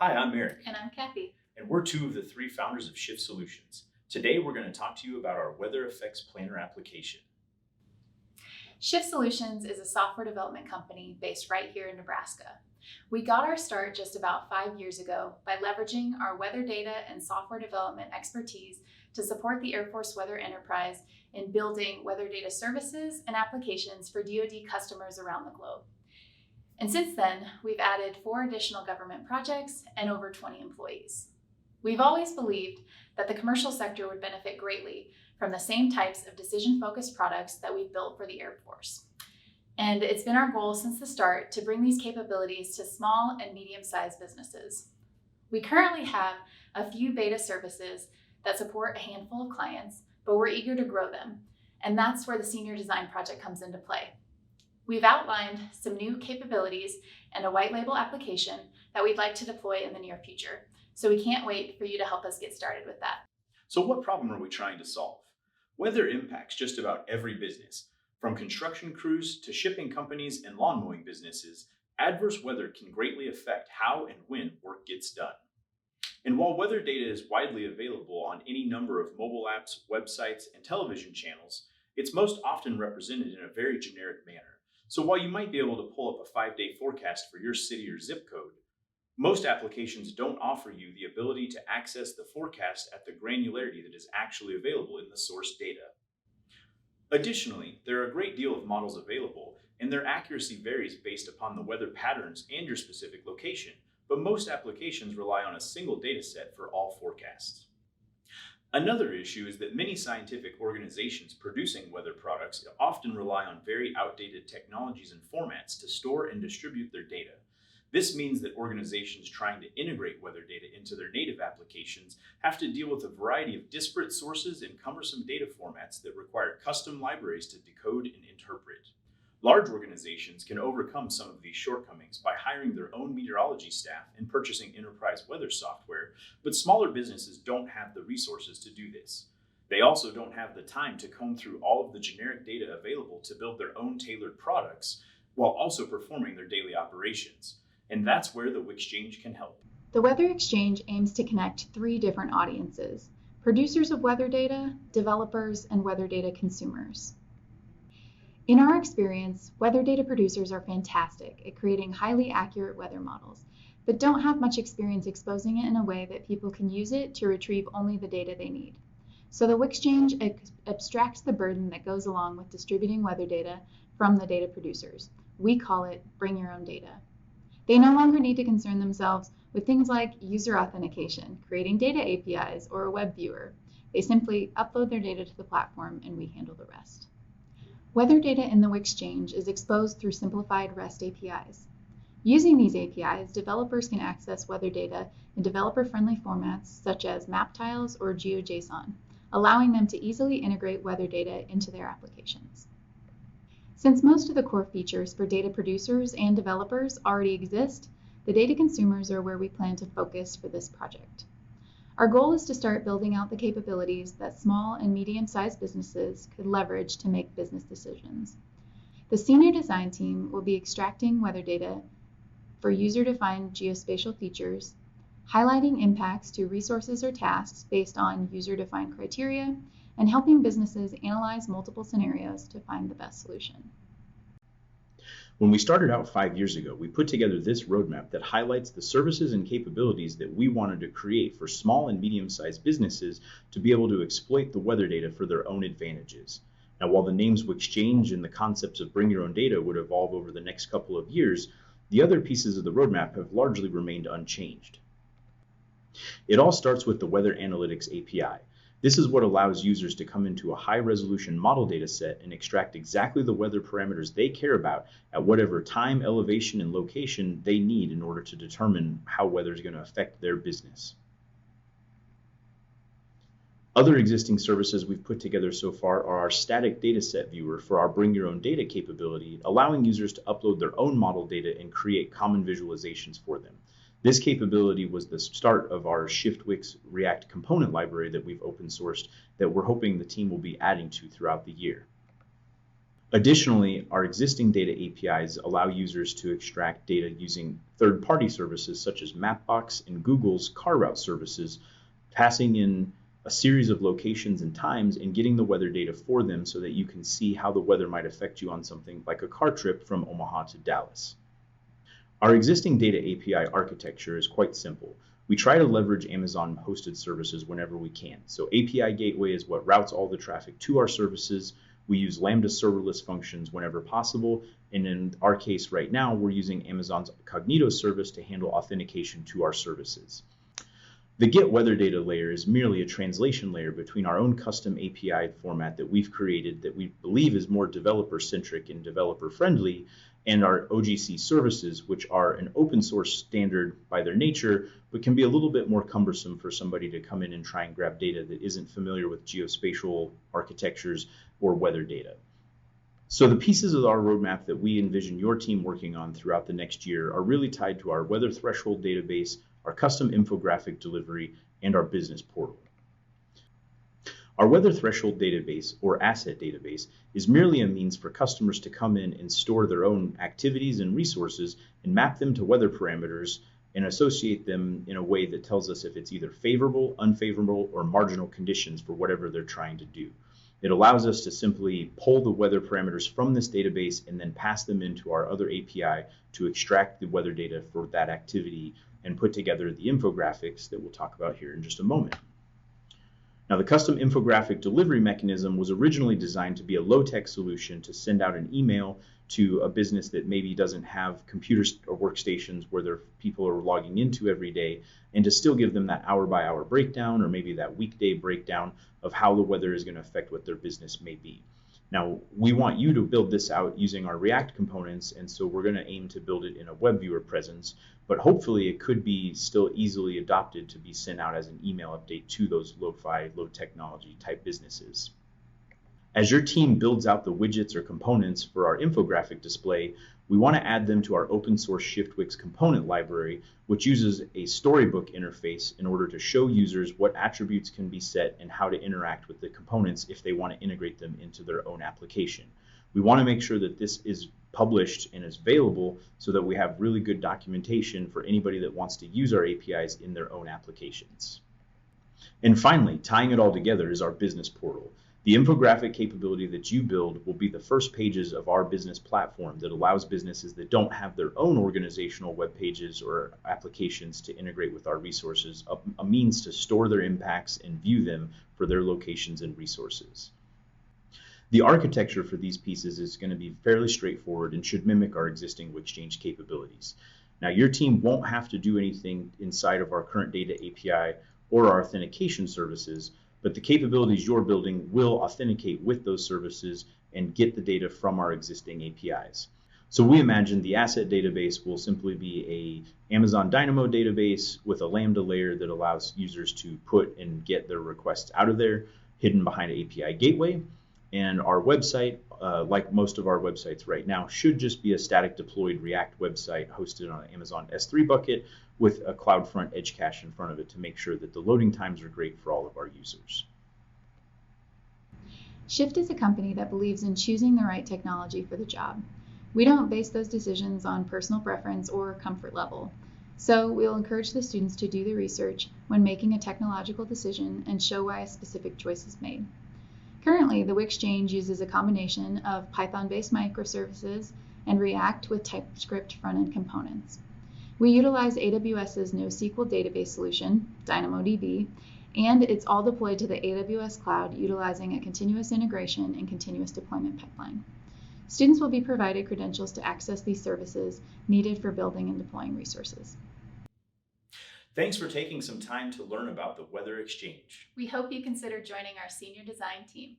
Hi, I'm Eric, And I'm Kathy. and we're two of the three founders of Shyft Solutions. Today, we're going to talk to you about our Weather Effects Planner application. Shyft Solutions is a software development company based right here in Nebraska. We got our start just about 5 years ago by leveraging our weather data and software development expertise to support the Air Force Weather Enterprise in building weather data services and applications for DoD customers around the globe. And since then, we've added 4 additional government projects and over 20 employees. We've always believed that the commercial sector would benefit greatly from the same types of decision-focused products that we've built for the Air Force. And it's been our goal since the start to bring these capabilities to small and medium-sized businesses. We currently have a few beta services that support a handful of clients, but we're eager to grow them. And that's where the Senior Design Project comes into play. We've outlined some new capabilities and a white label application that we'd like to deploy in the near future. So we can't wait for you to help us get started with that. So, what problem are we trying to solve? Weather impacts just about every business. From construction crews to shipping companies and lawn mowing businesses, adverse weather can greatly affect how and when work gets done. And while weather data is widely available on any number of mobile apps, websites, and television channels, it's most often represented in a very generic manner. So while you might be able to pull up a 5-day forecast for your city or zip code, most applications don't offer you the ability to access the forecast at the granularity that is actually available in the source data. Additionally, there are a great deal of models available, and their accuracy varies based upon the weather patterns and your specific location, but most applications rely on a single data set for all forecasts. Another issue is that many scientific organizations producing weather products often rely on very outdated technologies and formats to store and distribute their data. This means that organizations trying to integrate weather data into their native applications have to deal with a variety of disparate sources and cumbersome data formats that require custom libraries to decode and interpret. Large organizations can overcome some of these shortcomings by hiring their own meteorology staff and purchasing enterprise weather software, but smaller businesses don't have the resources to do this. They also don't have the time to comb through all of the generic data available to build their own tailored products while also performing their daily operations. And that's where the Wixchange can help. The Weather Exchange aims to connect 3 different audiences: producers of weather data, developers, and weather data consumers. In our experience, weather data producers are fantastic at creating highly accurate weather models, but don't have much experience exposing it in a way that people can use it to retrieve only the data they need. So the Wixchange abstracts the burden that goes along with distributing weather data from the data producers. We call it Bring Your Own Data. They no longer need to concern themselves with things like user authentication, creating data APIs, or a web viewer. They simply upload their data to the platform and we handle the rest. Weather data in the Wixchange is exposed through simplified REST APIs. Using these APIs, developers can access weather data in developer-friendly formats such as map tiles or GeoJSON, allowing them to easily integrate weather data into their applications. Since most of the core features for data producers and developers already exist, the data consumers are where we plan to focus for this project. Our goal is to start building out the capabilities that small and medium-sized businesses could leverage to make business decisions. The senior design team will be extracting weather data for user-defined geospatial features, highlighting impacts to resources or tasks based on user-defined criteria, and helping businesses analyze multiple scenarios to find the best solution. When we started out 5 years ago, we put together this roadmap that highlights the services and capabilities that we wanted to create for small and medium-sized businesses to be able to exploit the weather data for their own advantages. Now, while the names Wixchange and the concepts of Bring Your Own Data would evolve over the next couple of years, the other pieces of the roadmap have largely remained unchanged. It all starts with the Weather Analytics API. This is what allows users to come into a high-resolution model data set and extract exactly the weather parameters they care about at whatever time, elevation, and location they need in order to determine how weather is going to affect their business. Other existing services we've put together so far are our static dataset viewer for our Bring Your Own Data capability, allowing users to upload their own model data and create common visualizations for them. This capability was the start of our ShiftWix React component library that we've open sourced that we're hoping the team will be adding to throughout the year. Additionally, our existing data APIs allow users to extract data using third-party services such as Mapbox and Google's car route services, passing in a series of locations and times and getting the weather data for them so that you can see how the weather might affect you on something like a car trip from Omaha to Dallas. Our existing data API architecture is quite simple. We try to leverage Amazon hosted services whenever we can. So API Gateway is what routes all the traffic to our services. We use Lambda serverless functions whenever possible. And in our case right now, we're using Amazon's Cognito service to handle authentication to our services. The Get Weather Data layer is merely a translation layer between our own custom API format that we've created that we believe is more developer-centric and developer-friendly, and our OGC services, which are an open source standard by their nature, but can be a little bit more cumbersome for somebody to come in and try and grab data that isn't familiar with geospatial architectures or weather data. So the pieces of our roadmap that we envision your team working on throughout the next year are really tied to our weather threshold database, our custom infographic delivery, and our business portal. Our weather threshold database, or asset database, is merely a means for customers to come in and store their own activities and resources and map them to weather parameters and associate them in a way that tells us if it's either favorable, unfavorable, or marginal conditions for whatever they're trying to do. It allows us to simply pull the weather parameters from this database and then pass them into our other API to extract the weather data for that activity and put together the infographics that we'll talk about here in just a moment. Now, the custom infographic delivery mechanism was originally designed to be a low-tech solution to send out an email to a business that maybe doesn't have computers or workstations where their people are logging into every day, and to still give them that hour-by-hour breakdown or maybe that weekday breakdown of how the weather is going to affect what their business may be. Now, we want you to build this out using our React components, and so we're going to aim to build it in a web viewer presence, but hopefully it could be still easily adopted to be sent out as an email update to those lo-fi, low technology type businesses. As your team builds out the widgets or components for our infographic display, we want to add them to our open source ShiftWix component library, which uses a storybook interface in order to show users what attributes can be set and how to interact with the components if they want to integrate them into their own application. We want to make sure that this is published and is available so that we have really good documentation for anybody that wants to use our APIs in their own applications. And finally, tying it all together is our business portal. The infographic capability that you build will be the first pages of our business platform that allows businesses that don't have their own organizational web pages or applications to integrate with our resources, a means to store their impacts and view them for their locations and resources. The architecture for these pieces is going to be fairly straightforward and should mimic our existing Wixchange capabilities. Now, your team won't have to do anything inside of our current data API or our authentication services, but the capabilities you're building will authenticate with those services and get the data from our existing APIs. So we imagine the asset database will simply be a Amazon Dynamo database with a Lambda layer that allows users to put and get their requests out of there, hidden behind an API gateway. And our website, like most of our websites right now, should just be a static deployed React website hosted on an Amazon S3 bucket with a CloudFront edge cache in front of it to make sure that the loading times are great for all of our users. Shyft is a company that believes in choosing the right technology for the job. We don't base those decisions on personal preference or comfort level. So we'll encourage the students to do the research when making a technological decision and show why a specific choice is made. Currently, the Wixchange uses a combination of Python-based microservices and React with TypeScript front-end components. We utilize AWS's NoSQL database solution, DynamoDB, and it's all deployed to the AWS cloud utilizing a continuous integration and continuous deployment pipeline. Students will be provided credentials to access these services needed for building and deploying resources. Thanks for taking some time to learn about the Weather Exchange. We hope you consider joining our senior design team.